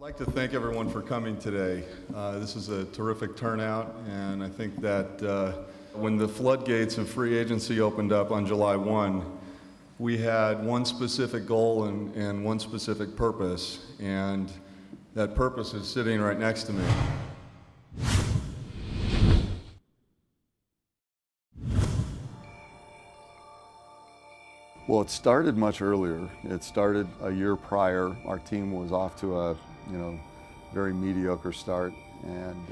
I'd like to thank everyone for coming today. This is a terrific turnout, and I think that when the floodgates of free agency opened up on July 1, we had one specific goal and one specific purpose, and that purpose is sitting right next to me. Well, it started much earlier. It started a year prior. Our team was off to a, very mediocre start, and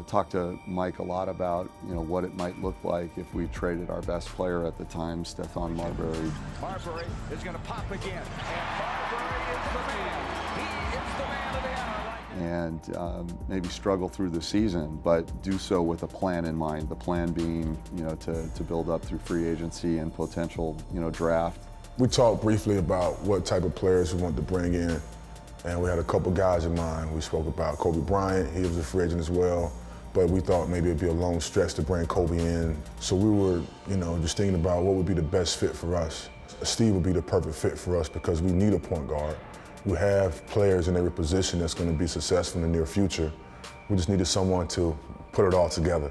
talked to Mike a lot about, what it might look like if we traded our best player at the time, Stephon Marbury. Marbury is going to pop again, and Marbury is the man. He is the man of the hour. And maybe struggle through the season, but do so with a plan in mind. The plan being, to build up through free agency and potential, draft. We talked briefly about what type of players we wanted to bring in, and we had a couple guys in mind. We spoke about Bryan. He was a free agent as well, but we thought maybe it'd be a long stretch to bring Kobe in. So we were, just thinking about what would be the best fit for us. Steve would be the perfect fit for us because we need a point guard. We have players in every position that's going to be successful in the near future. We just needed someone to put it all together.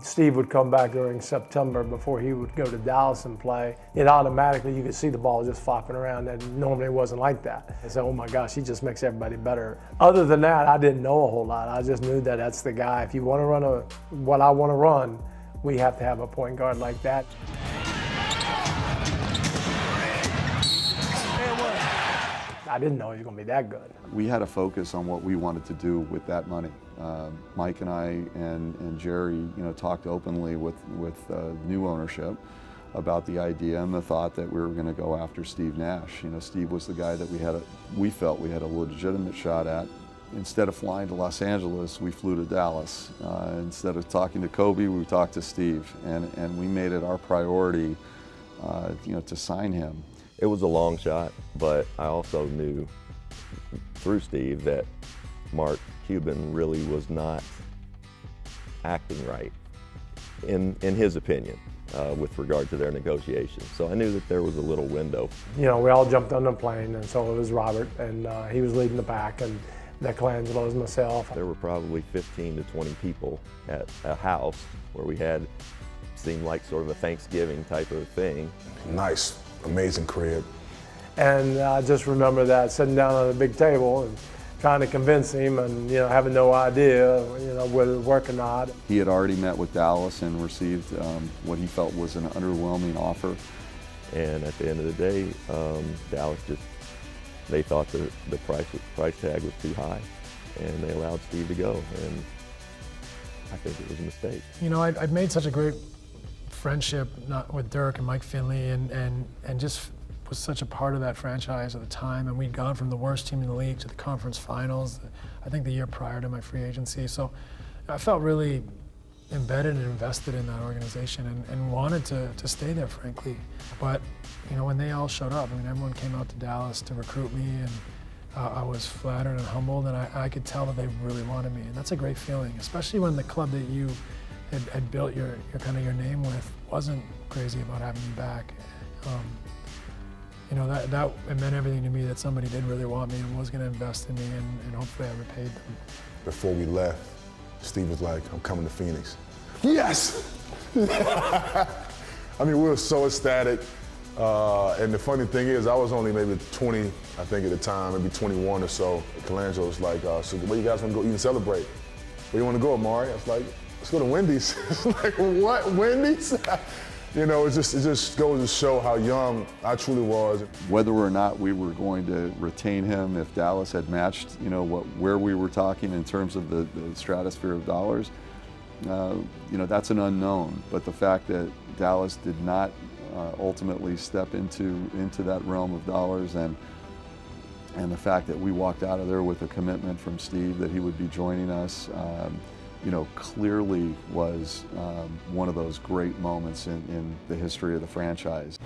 Steve would come back during September before he would go to Dallas and play. It automatically, you could see the ball just flopping around, and normally it wasn't like that. I said, oh my gosh, he just makes everybody better. Other than that, I didn't know a whole lot. I just knew that that's the guy. If you want to run what I want to run, we have to have a point guard like that. I didn't know he was going to be that good. We had a focus on what we wanted to do with that money. Mike and I and Jerry, talked openly with new ownership about the idea and the thought that we were going to go after Steve Nash. Steve was the guy that we felt we had a legitimate shot at. Instead of flying to Los Angeles, we flew to Dallas. Instead of talking to Kobe, we talked to Steve, and we made it our priority, to sign him. It was a long shot, but I also knew through Steve that Mark Cuban really was not acting right, in his opinion, with regard to their negotiations. So I knew that there was a little window. We all jumped on the plane, and so it was Robert, and he was leading the pack, and that Colangelo was myself. There were probably 15 to 20 people at a house where we had, seemed like sort of a Thanksgiving type of thing. Nice. Amazing crib. And I just remember that sitting down on a big table and trying to convince him and, having no idea, whether it would work or not. He had already met with Dallas and received what he felt was an underwhelming offer. And at the end of the day, Dallas they thought the price tag was too high, and they allowed Steve to go. And I think it was a mistake. I'd made such a great friendship with Dirk and Mike Finley and just was such a part of that franchise at the time, and we'd gone from the worst team in the league to the conference finals, I think the year prior to my free agency. So I felt really embedded and invested in that organization and wanted to stay there, frankly. But when they all showed up, everyone came out to Dallas to recruit me, and I was flattered and humbled, and I could tell that they really wanted me, and that's a great feeling, especially when the club that you had built your name with wasn't crazy about having me back. That it meant everything to me that somebody did really want me and was going to invest in me, and hopefully I repaid them. Before we left, Steve was like, I'm coming to Phoenix. Yes! We were so ecstatic. And the funny thing is, I was only maybe 20, I think at the time, maybe 21 or so. Colangelo was like, so where you guys want to go eat and celebrate? Where you want to go, Amar'e? I was like, let's go to Wendy's. It's like, what, Wendy's? It just goes to show how young I truly was. Whether or not we were going to retain him, if Dallas had matched, where we were talking in terms of the stratosphere of dollars, that's an unknown. But the fact that Dallas did not ultimately step into that realm of dollars, and the fact that we walked out of there with a commitment from Steve that he would be joining us, clearly was one of those great moments in the history of the franchise.